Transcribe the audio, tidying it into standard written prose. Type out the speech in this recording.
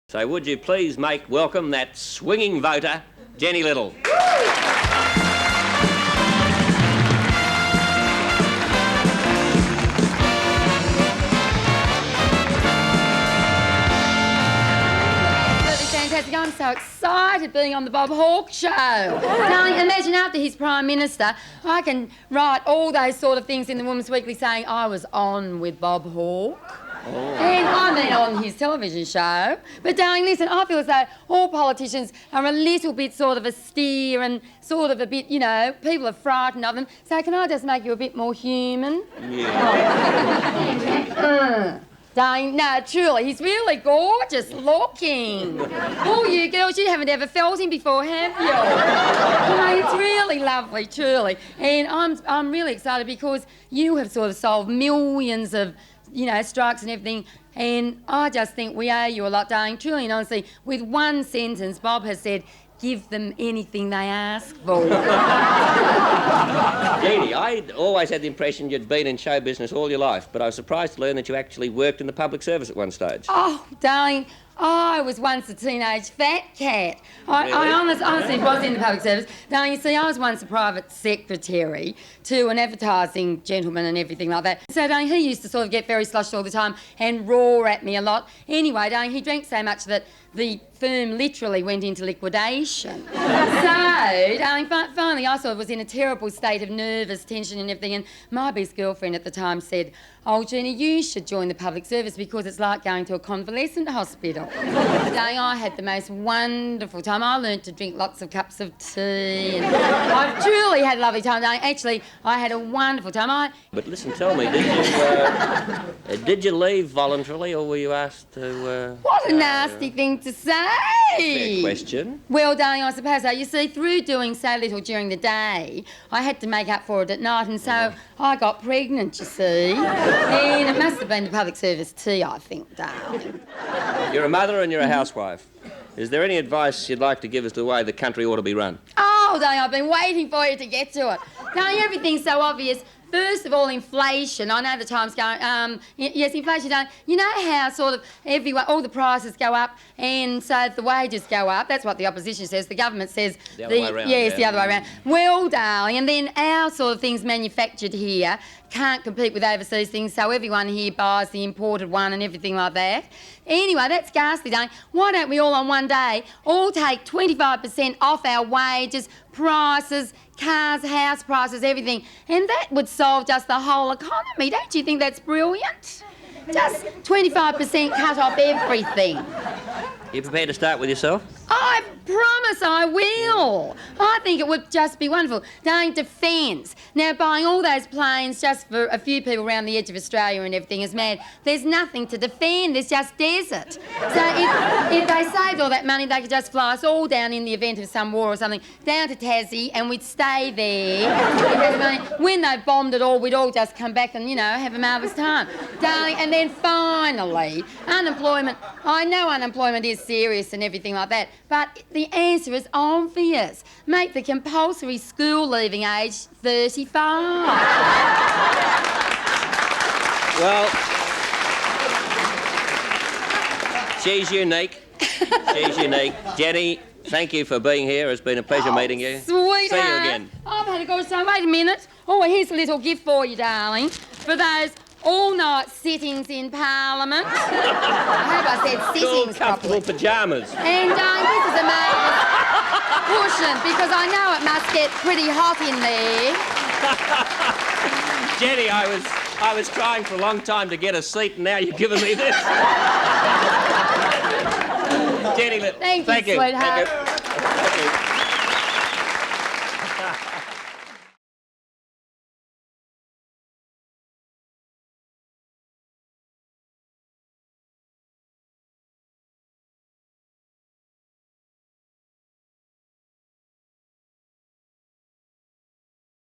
So would you please make welcome that swinging voter, Jenny Little. Fantastic. I'm so excited being on the Bob Hawke show. Darling, imagine after he's Prime Minister, I can write all those sort of things in the Women's Weekly saying I was on with Bob Hawke. Oh. And I mean on his television show. But darling, listen, I feel as though all politicians are a little bit sort of austere and sort of a bit, you know, people are frightened of them. So can I just make you a bit more human? Yeah. Darling, no, truly, he's really gorgeous looking. Oh, you girls, you haven't ever felt him before, have you? No, it's really lovely, truly. And I'm really excited because you have sort of solved millions of, you know, strikes and everything. And I just think we owe you a lot, darling, truly and honestly. With one sentence, Bob has said, give them anything they ask for. Jeannie, I'd always had the impression you'd been in show business all your life, but I was surprised to learn that you actually worked in the public service at one stage. Oh, darling, I was once a teenage fat cat. Really? I honestly was in the public service. Darling, you see, I was once a private secretary to an advertising gentleman and everything like that. So, darling, he used to sort of get very sloshed all the time and roar at me a lot. Anyway, darling, he drank so much that the firm literally went into liquidation. So, darling, finally I sort of was in a terrible state of nervous tension and everything, and my best girlfriend at the time said, oh, Jeanne, you should join the public service because it's like going to a convalescent hospital. Darling, I had the most wonderful time. I learnt to drink lots of cups of tea, and I've truly had a lovely time, darling. Actually, I had a wonderful time. But listen, tell me, did you leave voluntarily or were you asked to... What a nasty thing to say! Fair question. Well, darling, I suppose so. You see, through doing so little during the day, I had to make up for it at night, and so I got pregnant, you see. And it must have been the public service tea, I think, darling. You're a mother and you're a housewife. Is there any advice you'd like to give as to the way the country ought to be run? Oh, darling, I've been waiting for you to get to it. Darling, everything's so obvious. First of all, inflation. I know the time's going... yes, inflation, darling. You know how sort of all the prices go up and so the wages go up? That's what the opposition says. The government says... The other way around. Yes, yeah. the other way around. Well, darling, and then our sort of things manufactured here can't compete with overseas things, so everyone here buys the imported one and everything like that. Anyway, that's ghastly, darling. Why don't we all on one day all take 25% off our wages, prices, cars, house prices, everything, and that would solve just the whole economy. Don't you think that's brilliant? Just 25% cut off everything. You prepared to start with yourself? I promise I will. I think it would just be wonderful. Darling, defence. Now, buying all those planes just for a few people around the edge of Australia and everything is mad. There's nothing to defend. There's just desert. So if they saved all that money, they could just fly us all down in the event of some war or something, down to Tassie, and we'd stay there. When they've bombed it all, we'd all just come back and, you know, have a marvellous time. Darling, and then finally, unemployment. I know unemployment is serious and everything like that, but the answer is obvious. Make the compulsory school leaving age 35. Well, she's unique. She's unique. Jenny, thank you for being here. It's been a pleasure meeting you. Sweetheart. See you again. I've had a good time. Wait a minute. Oh, here's a little gift for you, darling. For those all-night sittings in Parliament. I hope I said sittings comfortable properly. pyjamas. And this is a marvellous cushion because I know it must get pretty hot in there. Jenny, I was trying for a long time to get a seat and now you've given me this. Jenny, Thank you, sweetheart. Thank you.